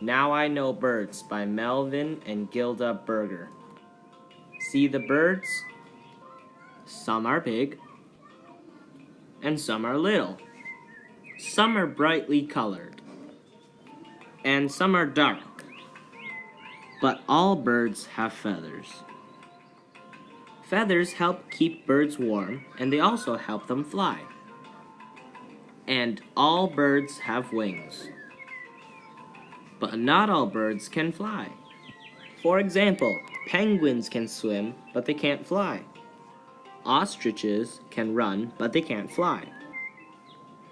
Now I Know Birds by Melvin and Gilda Berger. See the birds? Some are big, and some are little. Some are brightly colored, and some are dark. But all birds have feathers. Feathers help keep birds warm, and they also help them fly. And all birds have wings. But not all birds can fly. For example, penguins can swim, but they can't fly. Ostriches can run, but they can't fly.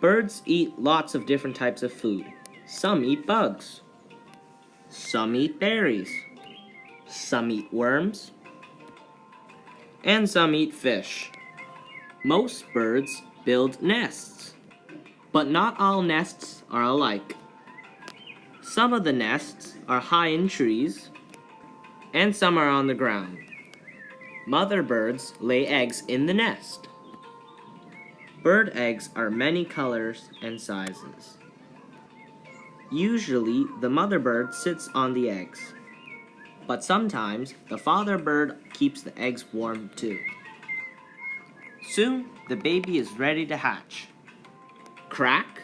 Birds eat lots of different types of food. Some eat bugs. Some eat berries. Some eat worms. And some eat fish. Most birds build nests. But not all nests are alike. Some of the nests are high in trees, and some are on the ground. Mother birds lay eggs in the nest. Bird eggs are many colors and sizes. Usually, the mother bird sits on the eggs, but sometimes the father bird keeps the eggs warm too. Soon, the baby is ready to hatch. Crack!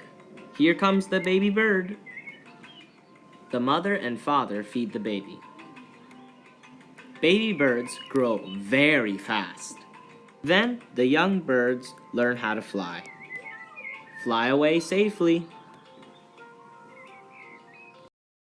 Here comes the baby bird. The mother and father feed the baby. Baby birds grow very fast. Then the young birds learn how to fly. Fly away safely.